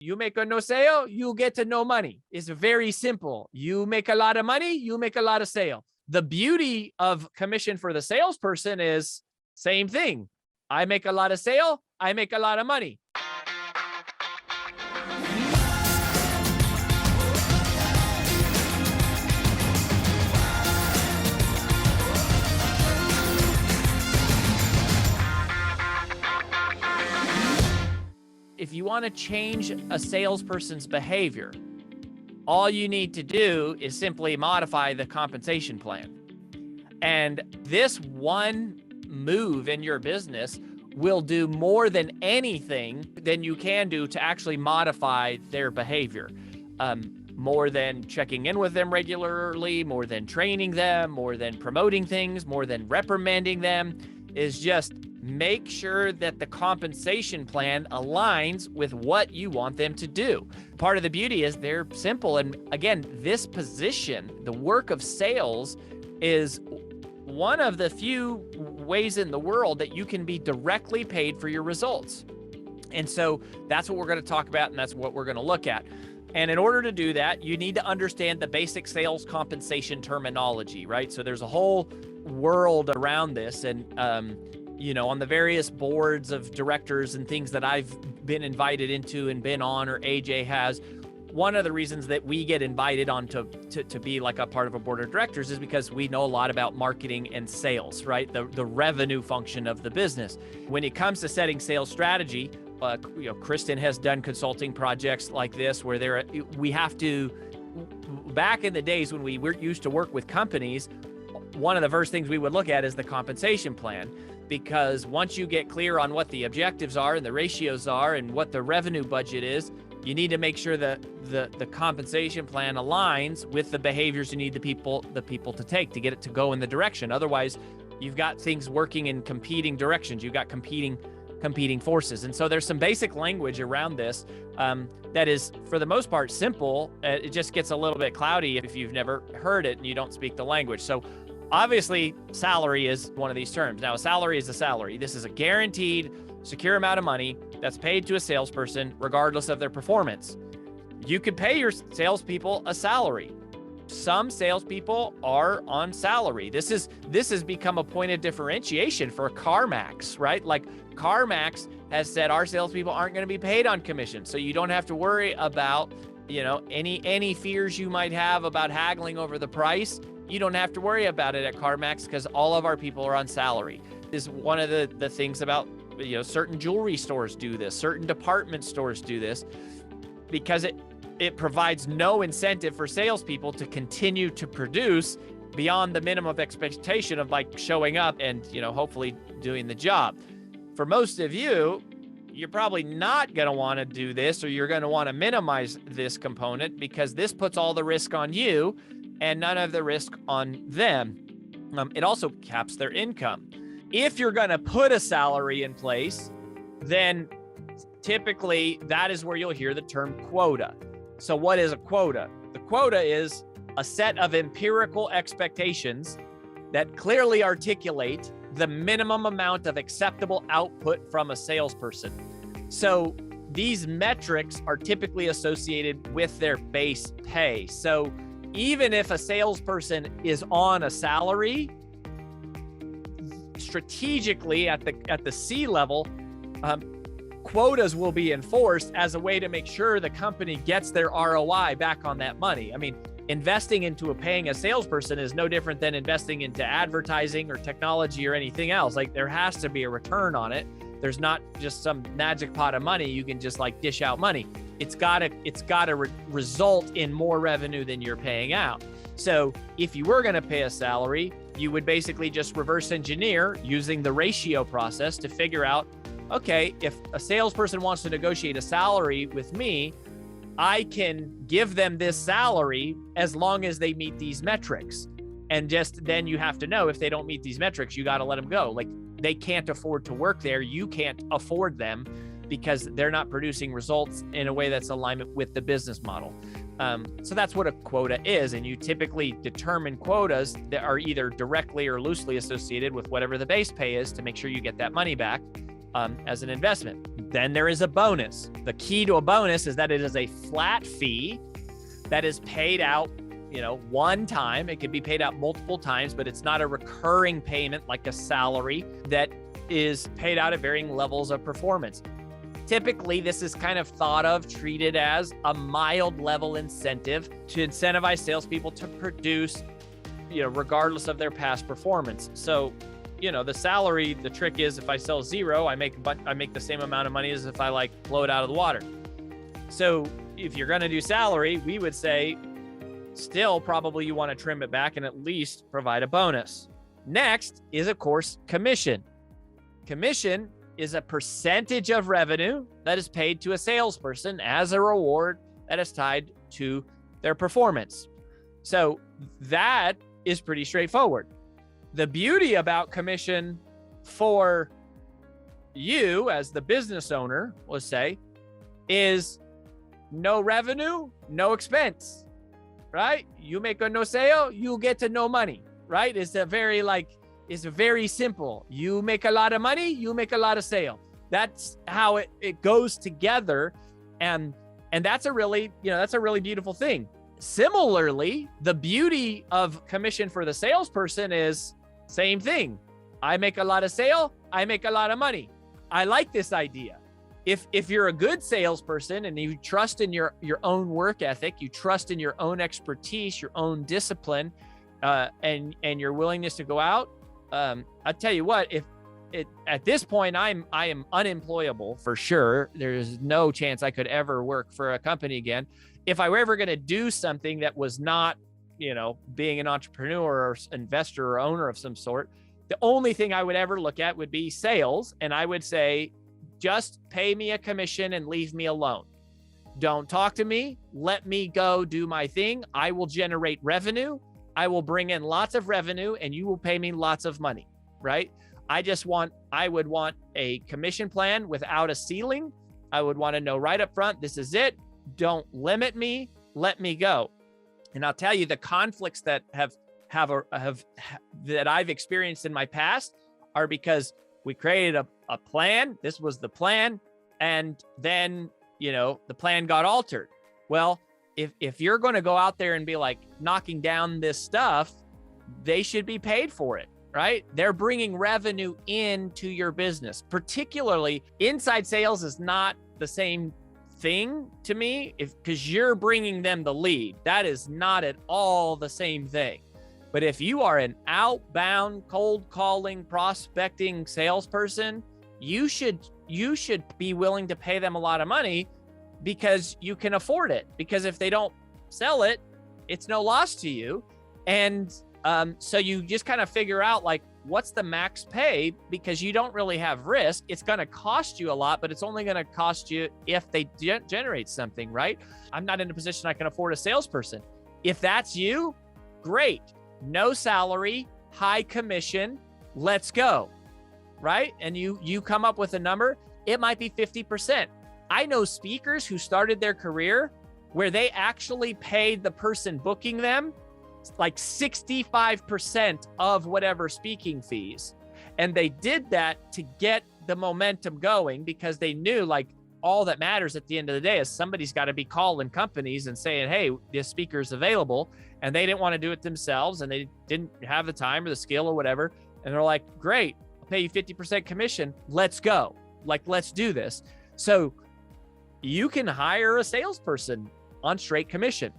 You make a no sale, you get to no money. It's very simple. You make a lot of money, you make a lot of sale. The beauty of commission for the salesperson is same thing. I make a lot of sale, I make a lot of money. If you want to change a salesperson's behavior, all you need to do is simply modify the compensation plan. And this one move in your business will do more than anything than you can do to actually modify their behavior. More than checking in with them regularly, more than training them, more than promoting things, more than reprimanding them, is just make sure that the compensation plan aligns with what you want them to do. Part of the beauty is they're simple. And again, this position, the work of sales, is one of the few ways in the world that you can be directly paid for your results. And so that's what we're going to talk about, and that's what we're going to look at. And in order to do that, you need to understand the basic sales compensation terminology, right? So there's a whole world around this. And, on the various boards of directors and things that I've been invited into and been on, or AJ has, one of the reasons that we get invited on to be like a part of a board of directors is because we know a lot about marketing and sales, right? The revenue function of the business. When it comes to setting sales strategy, Kristen has done consulting projects like this where we have to, back in the days when we used to work with companies, one of the first things we would look at is the compensation plan. Because once you get clear on what the objectives are and the ratios are and what the revenue budget is, you need to make sure that the compensation plan aligns with the behaviors you need the people to take to get it to go in the direction. Otherwise, you've got things working in competing directions. You've got competing forces. And so there's some basic language around this that is, for the most part, simple. It just gets a little bit cloudy if you've never heard it and you don't speak the language. So obviously, salary is one of these terms. Now, a salary is a salary. This is a guaranteed, secure amount of money that's paid to a salesperson regardless of their performance. You could pay your salespeople a salary. Some salespeople are on salary. This has become a point of differentiation for CarMax, right? Like CarMax has said our salespeople aren't going to be paid on commission, so you don't have to worry about any fears you might have about haggling over the price. You don't have to worry about it at CarMax because all of our people are on salary. This is one of the things about, certain jewelry stores do this, certain department stores do this, because it provides no incentive for salespeople to continue to produce beyond the minimum expectation of like showing up and, hopefully doing the job. For most of you, you're probably not going to want to do this, or you're going to want to minimize this component because this puts all the risk on you and none of the risk on them. It also caps their income. If you're going to put a salary in place, then typically that is where you'll hear the term quota. So what is a quota? The quota is a set of empirical expectations that clearly articulate the minimum amount of acceptable output from a salesperson. So these metrics are typically associated with their base pay. So even if a salesperson is on a salary, strategically at the C level, quotas will be enforced as a way to make sure the company gets their ROI back on that money. I mean, investing into paying a salesperson is no different than investing into advertising or technology or anything else. Like, there has to be a return on it. There's not just some magic pot of money you can just like dish out money. It's gotta result in more revenue than you're paying out. So if you were gonna pay a salary, you would basically just reverse engineer using the ratio process to figure out, okay, if a salesperson wants to negotiate a salary with me, I can give them this salary as long as they meet these metrics. And just then you have to know if they don't meet these metrics, you got to let them go. Like, they can't afford to work there. You can't afford them because they're not producing results in a way that's in alignment with the business model. So that's what a quota is. And you typically determine quotas that are either directly or loosely associated with whatever the base pay is to make sure you get that money back. as an investment. Then there is a bonus. The key to a bonus is that it is a flat fee that is paid out, one time. It can be paid out multiple times, but it's not a recurring payment like a salary that is paid out at varying levels of performance. Typically, this is kind of treated as a mild level incentive to incentivize salespeople to produce, regardless of their past performance. So, the salary, the trick is if I sell 0, I make the same amount of money as if I blow it out of the water. So if you're going to do salary, we would say still probably you want to trim it back and at least provide a bonus. Next is, of course, commission. Commission is a percentage of revenue that is paid to a salesperson as a reward that is tied to their performance. So that is pretty straightforward. The beauty about commission for you as the business owner, let's say, is no revenue, no expense, right? You make a no sale, you get to no money, right? It's very simple. You make a lot of money, you make a lot of sale. That's how it goes together. And that's a really beautiful thing. Similarly, the beauty of commission for the salesperson is same thing. I make a lot of sale, I make a lot of money. I like this idea. If you're a good salesperson and you trust in your own work ethic, you trust in your own expertise, your own discipline, and your willingness to go out, I tell you what, at this point, I am unemployable for sure. There's no chance I could ever work for a company again. If I were ever going to do something that was not, being an entrepreneur or investor or owner of some sort, the only thing I would ever look at would be sales. And I would say, just pay me a commission and leave me alone. Don't talk to me. Let me go do my thing. I will generate revenue. I will bring in lots of revenue and you will pay me lots of money, right? I would want a commission plan without a ceiling. I would want to know right up front, this is it. Don't limit me. Let me go. And I'll tell you, the conflicts that that I've experienced in my past are because we created a plan. This was the plan. And then, the plan got altered. Well, if you're going to go out there and be knocking down this stuff, they should be paid for it, right? They're bringing revenue into your business. Particularly, inside sales is not the same thing to me because you're bringing them the lead. That is not at all the same thing. But if you are an outbound, cold calling, prospecting salesperson, you should be willing to pay them a lot of money because you can afford it. Because if they don't sell it, it's no loss to you. And so you just kind of figure out what's the max pay, because you don't really have risk. It's going to cost you a lot, but it's only going to cost you if they generate something, right? I'm not in a position I can afford a salesperson. If that's you, great. No salary, high commission, let's go, right? And you come up with a number, it might be 50%. I know speakers who started their career where they actually paid the person booking them 65% of whatever speaking fees. And they did that to get the momentum going because they knew all that matters at the end of the day is somebody's got to be calling companies and saying, hey, this speaker's available. And they didn't want to do it themselves and they didn't have the time or the skill or whatever. And they're like, great, I'll pay you 50% commission. Let's go. Let's do this. So you can hire a salesperson on straight commission.